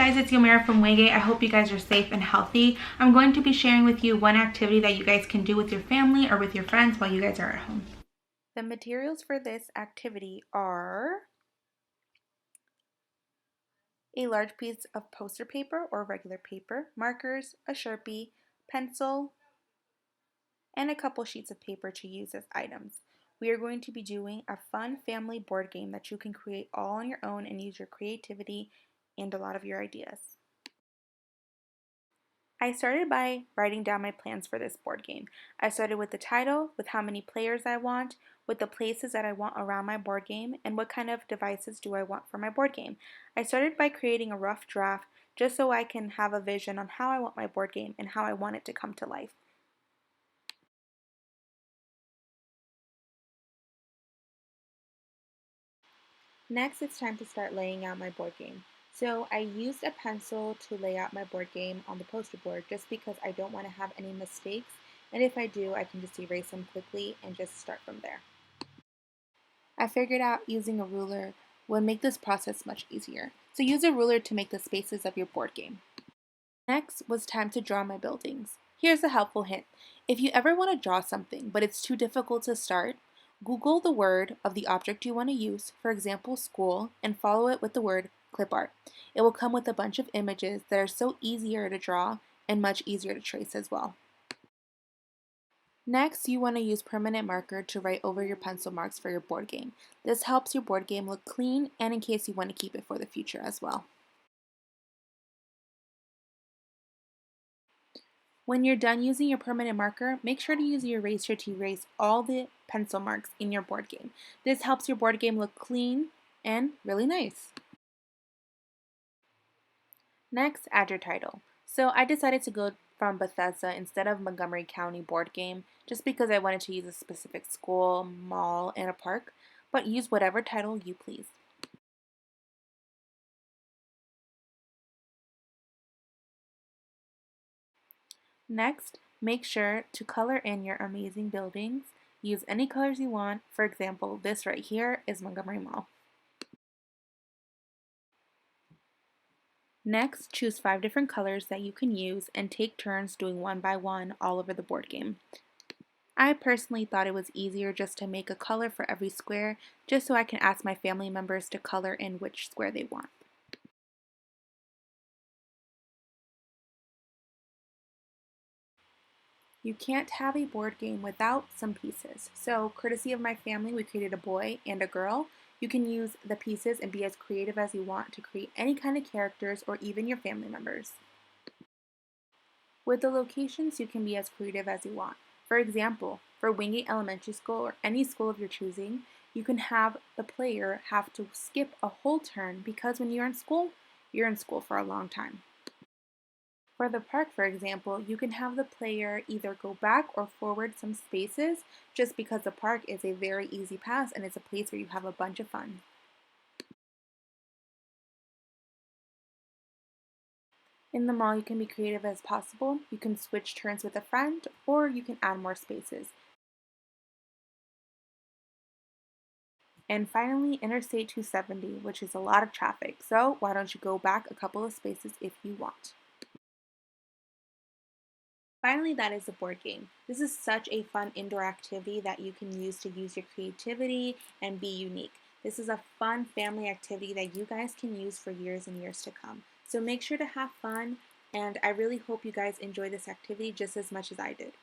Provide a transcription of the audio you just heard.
guys, it's Yomira from Wyngate. I hope you guys are safe and healthy. I'm going to be sharing with you one activity that you guys can do with your family or with your friends while you guys are at home. The materials for this activity are a large piece of poster paper or regular paper, markers, a Sharpie, pencil, and a couple sheets of paper to use as items. We are going to be doing a fun family board game that you can create all on your own and use your creativity and a lot of your ideas. I started by writing down my plans for this board game. I started with the title, with how many players I want, with the places that I want around my board game, and what kind of devices do I want for my board game. I started by creating a rough draft just so I can have a vision on how I want my board game and how I want it to come to life. Next, it's time to start laying out my board game. So I used a pencil to lay out my board game on the poster board just because I don't want to have any mistakes, and if I do, I can just erase them quickly and just start from there. I figured out using a ruler would make this process much easier. So use a ruler to make the spaces of your board game. Next was time to draw my buildings. Here's a helpful hint. If you ever want to draw something but it's too difficult to start, Google the word of the object you want to use, for example school, and follow it with the word clip art. It will come with a bunch of images that are so easier to draw and much easier to trace as well. Next, you want to use permanent marker to write over your pencil marks for your board game. This helps your board game look clean and in case you want to keep it for the future as well. When you're done using your permanent marker, make sure to use your eraser to erase all the pencil marks in your board game. This helps your board game look clean and really nice. Next, add your title. So I decided to go from Bethesda instead of Montgomery County board game just because I wanted to use a specific school, mall, and a park, but use whatever title you please. Next, make sure to color in your amazing buildings. Use any colors you want. For example, this right here is Montgomery Mall. Next, choose 5 different colors that you can use and take turns doing one by one all over the board game. I personally thought it was easier just to make a color for every square, just so I can ask my family members to color in which square they want. You can't have a board game without some pieces. So, courtesy of my family, we created a boy and a girl. You can use the pieces and be as creative as you want to create any kind of characters or even your family members. With the locations, you can be as creative as you want. For example, for Wyngate Elementary School or any school of your choosing, you can have the player have to skip a whole turn because when you're in school for a long time. For the park, for example, you can have the player either go back or forward some spaces just because the park is a very easy pass and it's a place where you have a bunch of fun. In the mall, you can be creative as possible. You can switch turns with a friend or you can add more spaces. And finally, Interstate 270, which is a lot of traffic, so why don't you go back a couple of spaces if you want. Finally, that is a board game. This is such a fun indoor activity that you can use to use your creativity and be unique. This is a fun family activity that you guys can use for years and years to come. So make sure to have fun, and I really hope you guys enjoy this activity just as much as I did.